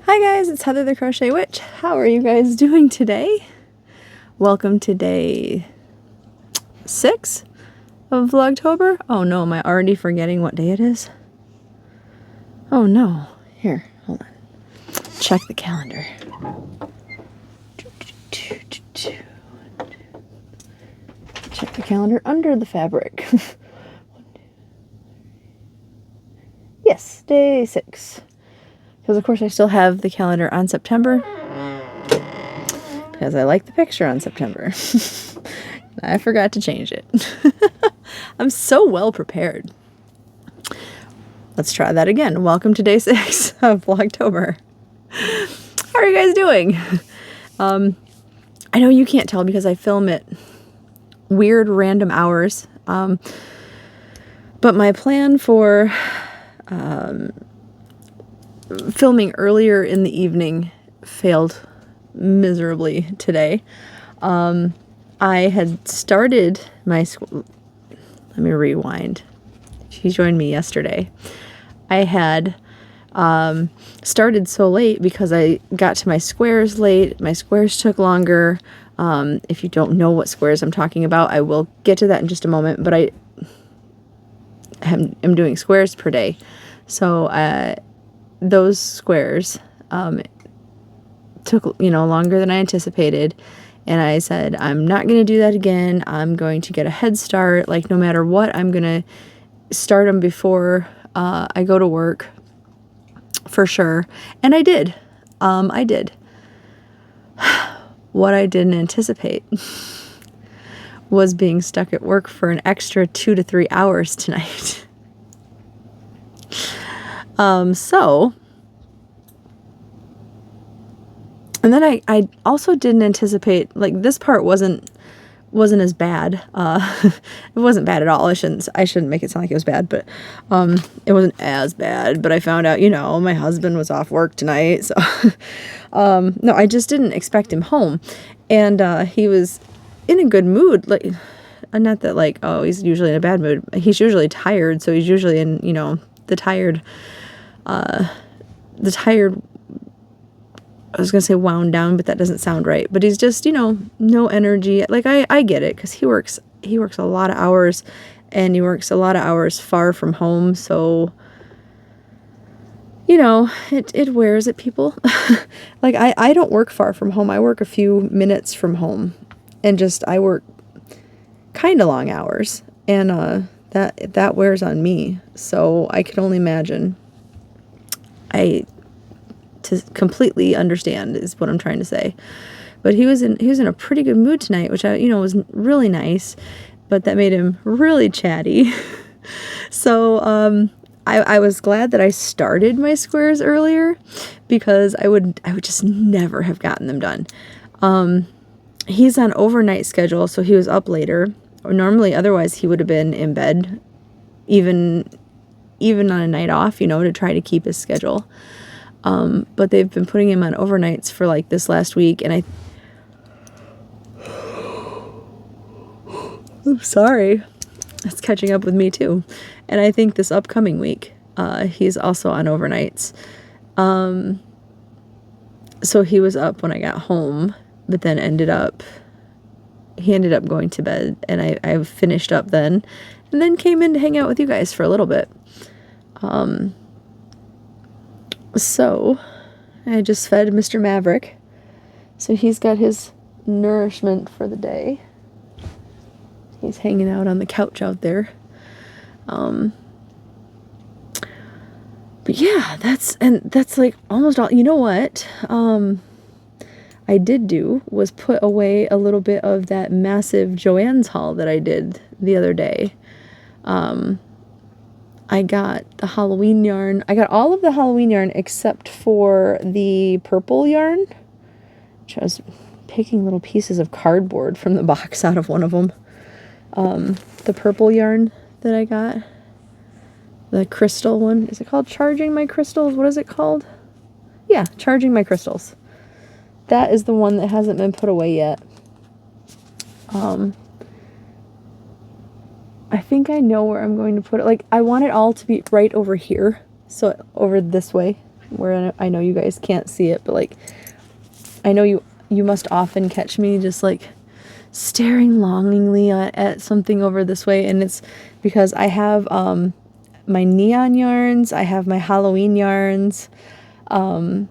Hi guys, it's Heather the Crochet Witch. How are you guys doing today? Welcome to day 6 of Vlogtober. Oh no, am I already forgetting what day it is? Oh no. Here, hold on. Check the calendar. Check the calendar under the fabric. Yes, day 6. Because of course I still have the calendar on September. Because I like the picture on September. I forgot to change it. I'm so well prepared. Let's try that again. Welcome to day 6 of Vlogtober. How are you guys doing? I know you can't tell because I film at weird random hours. But my plan for filming earlier in the evening failed miserably today. I had started my school. Let me rewind. She joined me yesterday. I had started so late because I got to my squares late. My squares took longer. If you don't know what squares I'm talking about, I will get to that in just a moment, but I am doing squares per day. So those squares took, longer than I anticipated. And I said, I'm not going to do that again. I'm going to get a head start. Like, no matter what, I'm going to start them before I go to work for sure. And I did. I did. What I didn't anticipate was being stuck at work for an extra 2 to 3 hours tonight. And then I also didn't anticipate, like, this part wasn't as bad. It wasn't bad at all. I shouldn't make it sound like it was bad, but it wasn't as bad. But I found out, my husband was off work tonight, so no, I just didn't expect him home, and he was in a good mood. Like, not that like, oh, he's usually in a bad mood. He's usually tired, so he's usually in, the tired. I was going to say wound down, but that doesn't sound right. But he's just, no energy. Like, I get it, because he works a lot of hours, and he works a lot of hours far from home. So, it wears at people. Like, I don't work far from home. I work a few minutes from home, and I work kind of long hours, and that wears on me. So I can only imagine. To completely understand is what I'm trying to say. But he was in a pretty good mood tonight, which was really nice, but that made him really chatty. So I was glad that I started my squares earlier, because I would just never have gotten them done. He's on overnight schedule, so he was up later. Or normally, otherwise he would have been in bed, even on a night off, to try to keep his schedule. But they've been putting him on overnights for like this last week, and I'm sorry, it's catching up with me too. And I think this upcoming week, he's also on overnights. So he was up when I got home, but then he ended up going to bed, and I finished up then, and then came in to hang out with you guys for a little bit. So I just fed Mr. Maverick, so he's got his nourishment for the day. He's hanging out on the couch out there. But yeah, that's like almost all. You know what I did do was put away a little bit of that massive Joann's haul that I did the other day. I got the Halloween yarn. I got all of the Halloween yarn except for the purple yarn, which I was picking little pieces of cardboard from the box out of one of them. The purple yarn that I got, the crystal one. Is it called Charging My Crystals? What is it called? Yeah, Charging My Crystals. That is the one that hasn't been put away yet. I think I know where I'm going to put it. Like, I want it all to be right over here. So over this way. where I know you guys can't see it, but like I know you must often catch me just like staring longingly at something over this way, and it's because I have my neon yarns, I have my Halloween yarns, I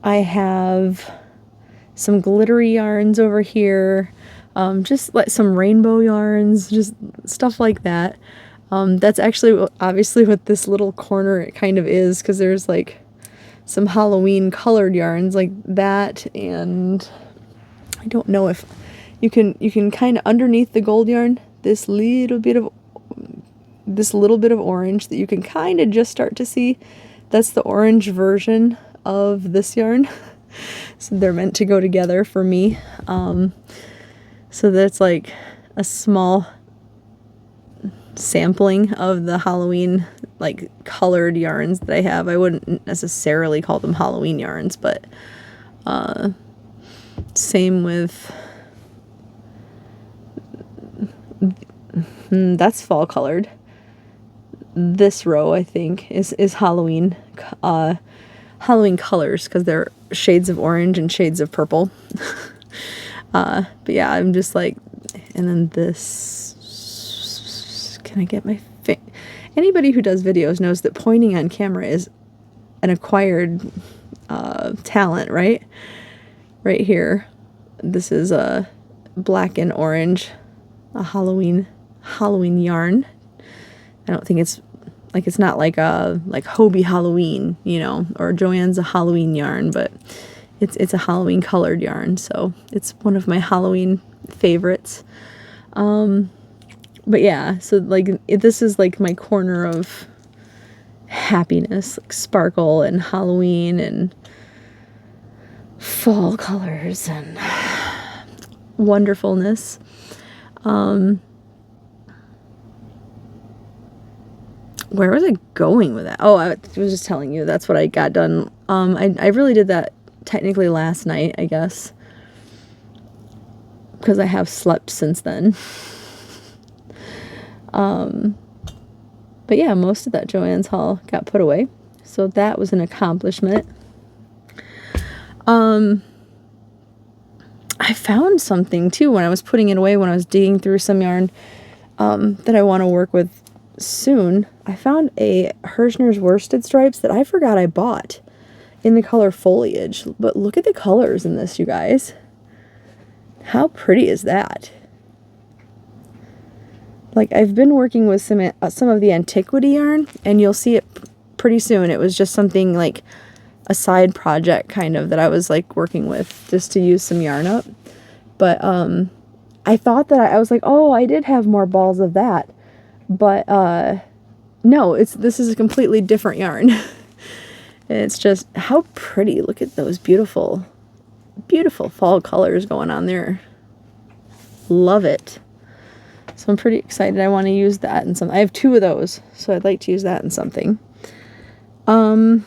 have some glittery yarns over here, just like some rainbow yarns, just stuff like that. That's actually obviously what this little corner it kind of is, because there's like some Halloween colored yarns like that, and I don't know if you can kind of underneath the gold yarn this little bit of orange that you can kind of just start to see. That's the orange version of this yarn. So they're meant to go together for me. So that's like a small sampling of the Halloween like colored yarns that I have. I wouldn't necessarily call them Halloween yarns, but same with that's fall colored. This row I think is Halloween Halloween colors, because they're shades of orange and shades of purple. But yeah, I'm just like, and then this, can I get my anybody who does videos knows that pointing on camera is an acquired talent, right? Right here, this is a black and orange, a Halloween yarn. I don't think it's not like a Hobie Halloween, you know, or Joann's a Halloween yarn, but it's a Halloween colored yarn, so it's one of my Halloween favorites. But yeah, so like this is like my corner of happiness, like sparkle and Halloween and fall colors and wonderfulness. Where was I going with that? Oh, I was just telling you that's what I got done. I really did that technically last night, I guess, because I have slept since then. But yeah, most of that Joann's haul got put away, so that was an accomplishment. I found something too when I was putting it away, when I was digging through some yarn that I want to work with soon. I found a Hirschner's worsted stripes that I forgot I bought in the color foliage, but look at the colors in this, you guys. How pretty is that? Like, I've been working with some of the antiquity yarn, and you'll see it pretty soon. It was just something like a side project kind of that I was like working with just to use some yarn up. But I thought that I was like, oh, I did have more balls of that. But no, this is a completely different yarn. It's just how pretty. Look at those beautiful, beautiful fall colors going on there. Love it. So I'm pretty excited. I want to use that in some. I have 2 of those, so I'd like to use that in something. I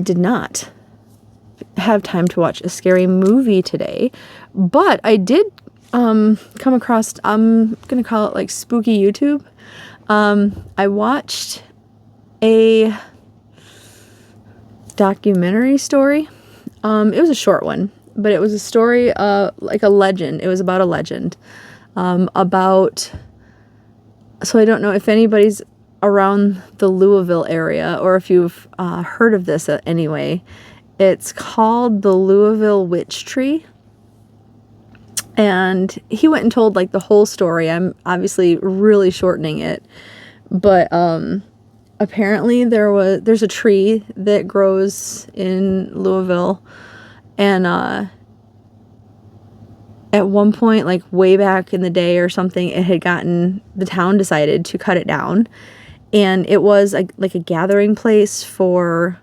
did not have time to watch a scary movie today, but I did come across, I'm gonna call it like spooky YouTube. I watched a documentary story. It was a short one, but it was a story, like a legend. It was about a legend, about, so I don't know if anybody's around the Louisville area or if you've heard of this anyway. It's called the Louisville Witch Tree. And he went and told like the whole story. I'm obviously really shortening it, but apparently there's a tree that grows in Louisville, and at one point, like way back in the day or something, the town decided to cut it down, and it was like a gathering place for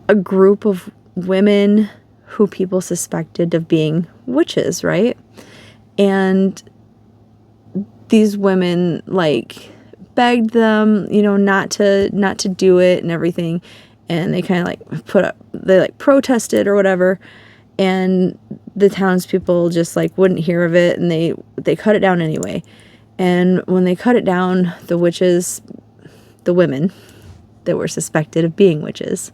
a group of women who people suspected of being witches, right? And these women like begged them, you know, not to do it and everything, and they kind of like they protested or whatever, and the townspeople just like wouldn't hear of it, and they cut it down anyway. And when they cut it down, the witches the women that were suspected of being witches,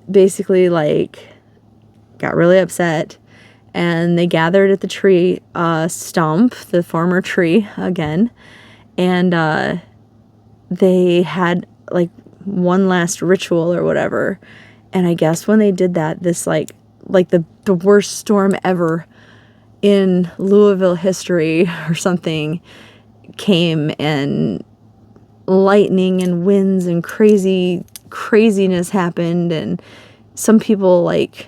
basically like got really upset, and they gathered at the tree stump, the former tree again, and they had like one last ritual or whatever. And I guess when they did that, this like the worst storm ever in Louisville history or something came, and lightning and winds and craziness happened, and some people like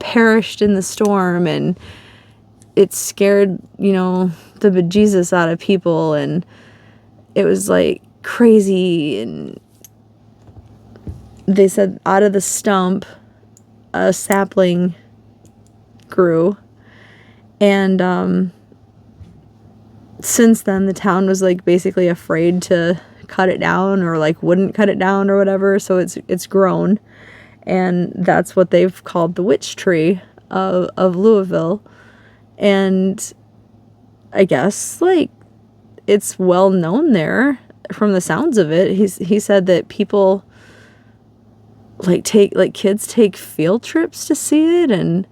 perished in the storm, and it scared, you know, the bejesus out of people, and it was like crazy. And they said out of the stump a sapling grew, and since then the town was like basically afraid to cut it down, or like wouldn't cut it down or whatever, so it's grown, and that's what they've called the witch tree of Louisville. And I guess like it's well known there from the sounds of it. He said that people like kids take field trips to see it, and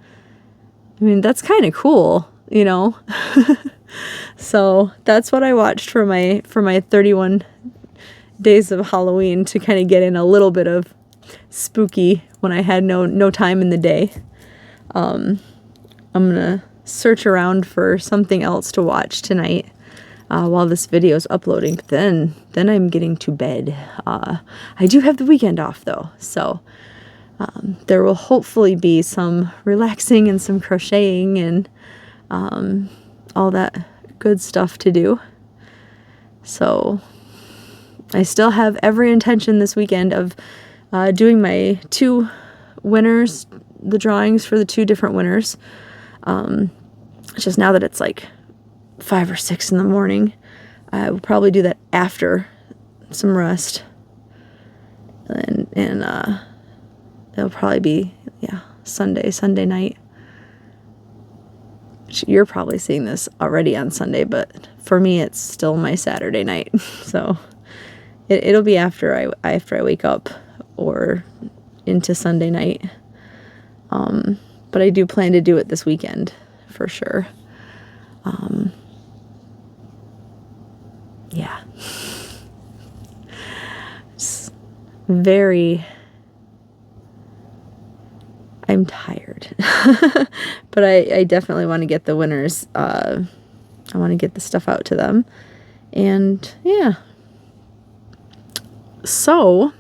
I mean that's kind of cool, you know. So that's what I watched for my 31 days of Halloween, to kind of get in a little bit of spooky when I had no time in the day. I'm gonna search around for something else to watch tonight while this video is uploading. But then I'm getting to bed. I do have the weekend off though, so there will hopefully be some relaxing and some crocheting and all that good stuff to do. So I still have every intention this weekend of doing my 2 winners, the drawings for the 2 different winners. It's just now that it's like 5 or 6 in the morning, I will probably do that after some rest, and it'll probably be Sunday night. You're probably seeing this already on Sunday, but for me it's still my Saturday night. So it'll be after I wake up or into Sunday night. But I do plan to do it this weekend for sure. Yeah. It's I'm tired. But I definitely want to get the winners. I want to get the stuff out to them. And yeah. So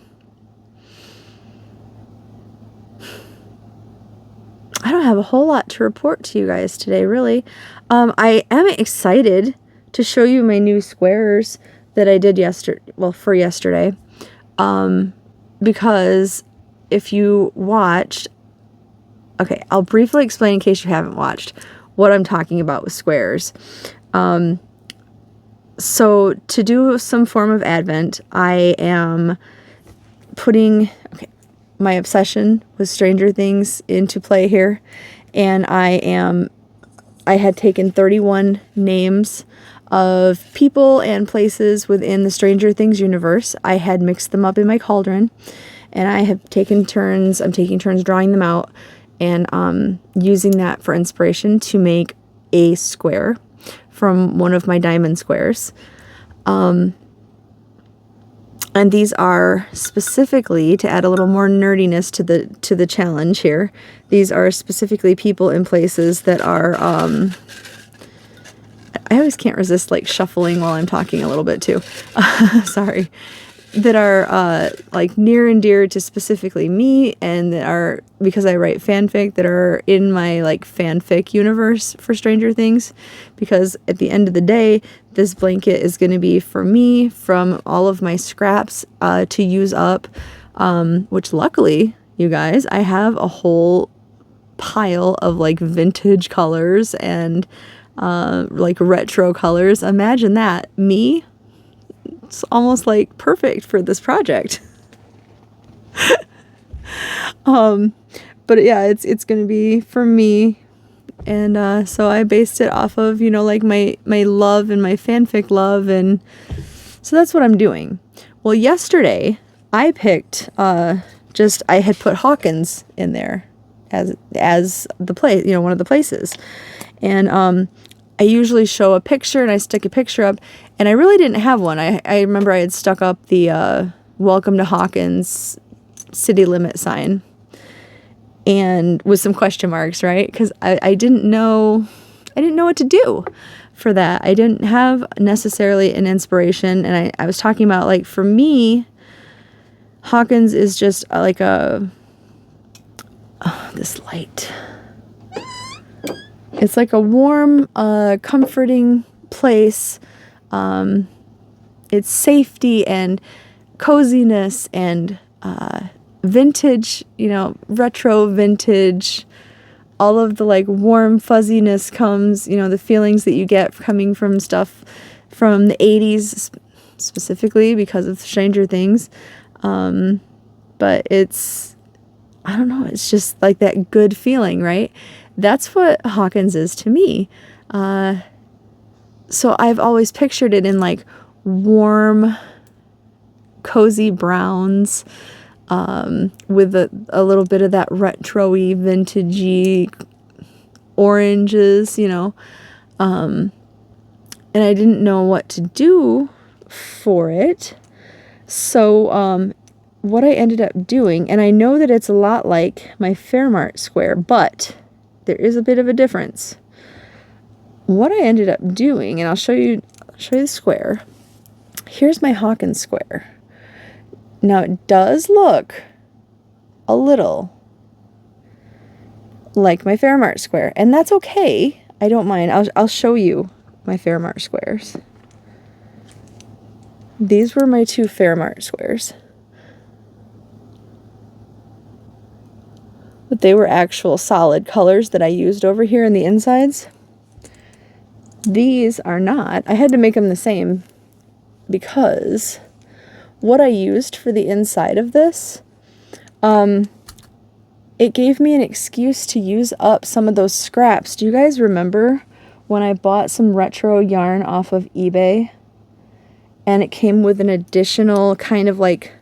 I don't have a whole lot to report to you guys today, really. I am excited to show you my new squares that I did for yesterday. Because if you watched, okay, I'll briefly explain in case you haven't watched what I'm talking about with squares. So to do some form of Advent, I am putting my obsession with Stranger Things into play here, and I had taken 31 names of people and places within the Stranger Things universe. I had mixed them up in my cauldron, and I have taken turns. I'm taking turns drawing them out, and using that for inspiration to make a square from one of my diamond squares. And these are specifically, to add a little more nerdiness to the challenge here, these are specifically people and places that are, I always can't resist like shuffling while I'm talking a little bit too. Sorry. That are like near and dear to specifically me, and that are, because I write fanfic, that are in my like fanfic universe for Stranger Things. Because at the end of the day, this blanket is going to be for me from all of my scraps to use up, which luckily, you guys, I have a whole pile of like vintage colors and like retro colors. Imagine that. Me? It's almost like perfect for this project. But yeah, it's gonna be for me, and so I based it off of, you know, like my love and my fanfic love, and So that's what I'm doing. Well, yesterday I picked, I had put Hawkins in there as the place, you know, one of the places. And I usually show a picture and I stick a picture up, and I really didn't have one. I remember I had stuck up the Welcome to Hawkins city limit sign, and with some question marks, right? Because I didn't know what to do for that. I didn't have necessarily an inspiration, and I was talking about, like, for me, Hawkins is just like this light. It's like a warm, comforting place. It's safety and coziness and vintage, you know, retro vintage. All of the, like, warm fuzziness comes, you know, the feelings that you get coming from stuff from the 80s, specifically because of Stranger Things. But it's, I don't know, it's just like that good feeling, right? That's what Hawkins is to me. So I've always pictured it in, like, warm, cozy browns, with a little bit of that retro-y, vintagey oranges, you know. And I didn't know what to do for it. So what I ended up doing, and I know that it's a lot like my Fairmart square, but there is a bit of a difference. What I ended up doing, and I'll show you the square. Here's my Hawkins square. Now, it does look a little like my Fairmart square, and that's okay. I don't mind. I'll show you my Fairmart squares. These were my two Fairmart squares. But they were actual solid colors that I used over here in the insides. These are not. I had to make them the same because what I used for the inside of this, it gave me an excuse to use up some of those scraps. Do you guys remember when I bought some retro yarn off of eBay? And it came with an additional kind of like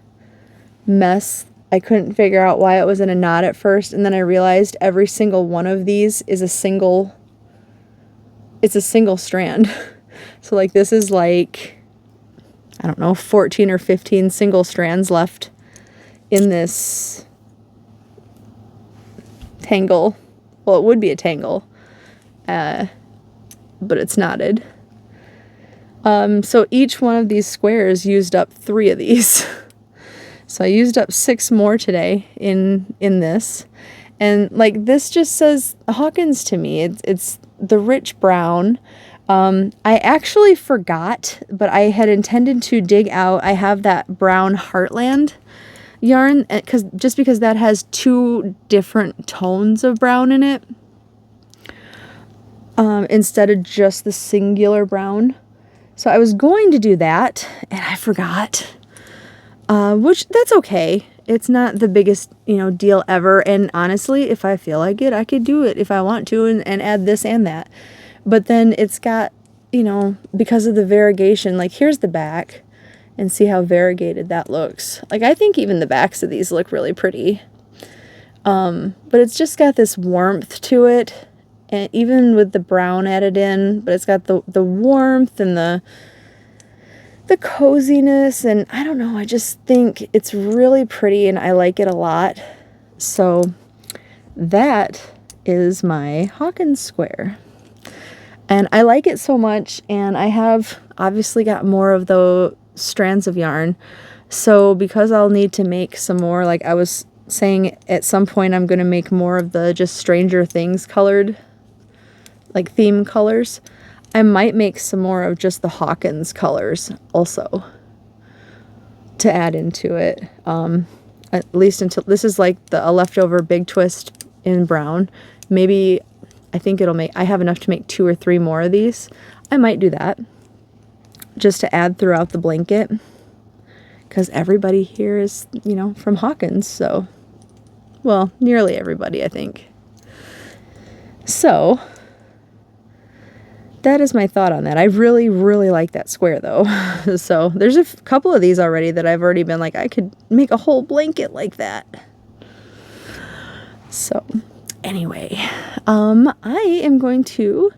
mess. I couldn't figure out why it was in a knot at first, and then I realized every single one of these is a single strand. So, like, this is like, I don't know, 14 or 15 single strands left in this tangle. Well, it would be a tangle, but it's knotted. So each one of these squares used up 3 of these. So I used up 6 more today in this. And, like, this just says Hawkins to me. It's the rich brown. I actually forgot, but I had intended to dig out. I have that brown Heartland yarn because that has 2 different tones of brown in it, instead of just the singular brown. So I was going to do that, and I forgot, which that's okay. It's not the biggest, you know, deal ever. And honestly, if I feel like it, I could do it if I want to and add this and that. But then it's got, you know, because of the variegation, like, here's the back, and see how variegated that looks. Like, I think even the backs of these look really pretty. But it's just got this warmth to it, and even with the brown added in, but it's got the warmth and the coziness, and I don't know, I just think it's really pretty and I like it a lot. So that is my Hawkins square. And I like it so much, and I have obviously got more of the strands of yarn. So because I'll need to make some more, like I was saying, at some point I'm going to make more of the just Stranger Things colored, like, theme colors. I might make some more of just the Hawkins colors also to add into it. At least until this is like a leftover big twist in brown. Maybe I think I have enough to make 2 or 3 more of these. I might do that just to add throughout the blanket, because everybody here is, you know, from Hawkins. So, well, nearly everybody, I think. So that is my thought on that. I really, really like that square though. So there's a couple of these already that I've already been like, I could make a whole blanket like that. So anyway, I am going to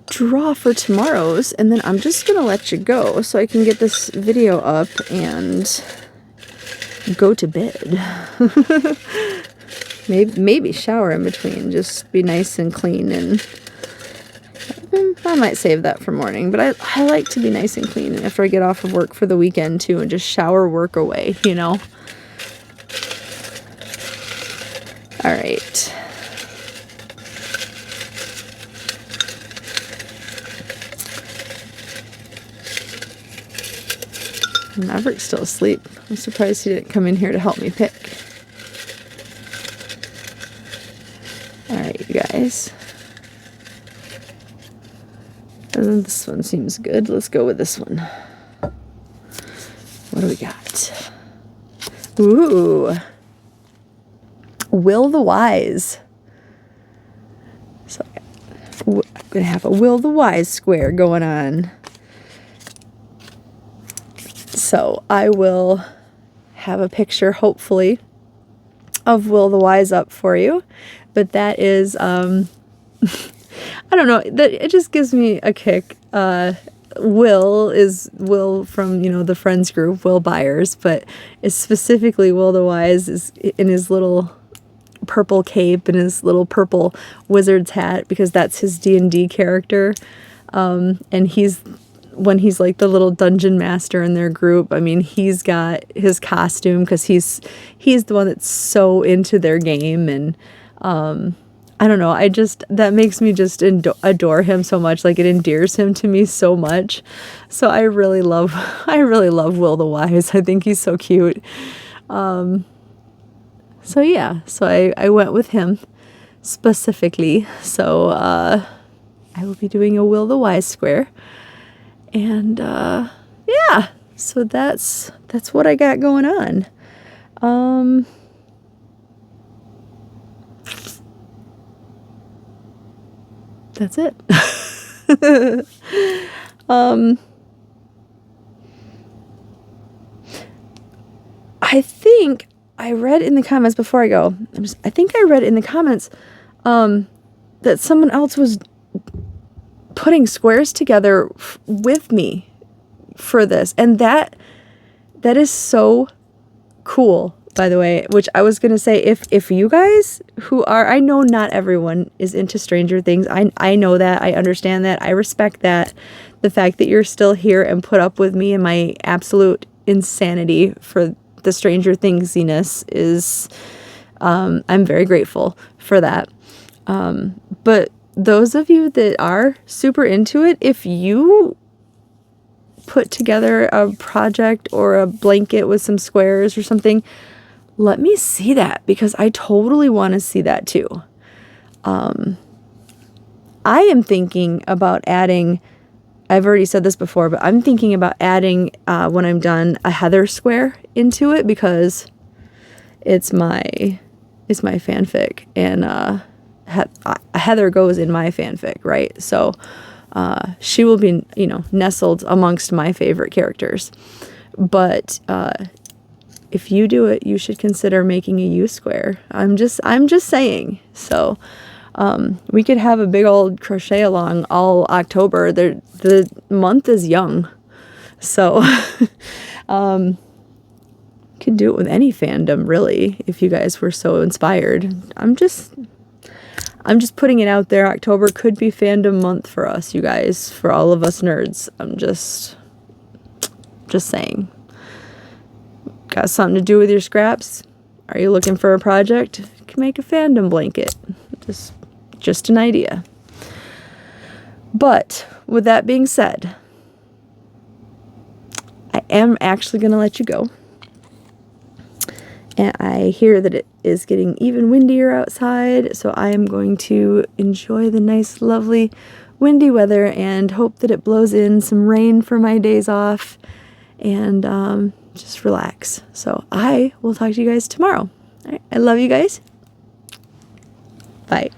draw for tomorrow's, and then I'm just gonna let you go so I can get this video up and go to bed. maybe shower in between, just be nice and clean, and I might save that for morning, but I like to be nice and clean after I get off of work for the weekend too, and just shower work away, you know. All right. Maverick's still asleep. I'm surprised he didn't come in here to help me pick. All right, you guys. And this one seems good. Let's go with this one. What do we got? Ooh. Will the Wise. So I'm going to have a Will the Wise square going on. So I will have a picture, hopefully, of Will the Wise up for you. But that is, I don't know, it just gives me a kick. Will is Will from, you know, the Friends group, Will Byers, but it's specifically Will the Wise is in his little purple cape and his little purple wizard's hat, because that's his D&D character. And when he's like the little dungeon master in their group, I mean, he's got his costume because he's the one that's so into their game, and I don't know, that makes me just adore him so much. Like, it endears him to me so much. So I really love Will the Wise. I think he's so cute. So yeah, so I went with him specifically. So I will be doing a Will the Wise square. And yeah, so that's what I got going on. That's it. I think I read in the comments before I go. I think I read in the comments that someone else was putting squares together with me for this, and that is so cool, by the way. Which I was gonna say, if you guys who are, I know not everyone is into Stranger Things. I know that, I understand that, I respect that. The fact that you're still here and put up with me and my absolute insanity for the Stranger Thingsiness is, I'm very grateful for that. But those of you that are super into it, if you put together a project or a blanket with some squares or something, let me see that, because I totally want to see that too. I am thinking about adding, I've already said this before, but I'm thinking about adding, when I'm done, a Heather square into it, because it's my fanfic, and Heather goes in my fanfic, right? So she will be, you know, nestled amongst my favorite characters. But if you do it, you should consider making a U square. I'm just saying. So we could have a big old crochet along all October. The month is young, so could do it with any fandom, really, if you guys were so inspired. I'm just putting it out there. October could be fandom month for us, you guys, for all of us nerds. I'm just saying. Got something to do with your scraps? Are you looking for a project? You can make a fandom blanket. Just an idea. But with that being said, I am actually going to let you go. And I hear that it is getting even windier outside, so I am going to enjoy the nice, lovely, windy weather and hope that it blows in some rain for my days off, and just relax. So I will talk to you guys tomorrow. All right, I love you guys. Bye.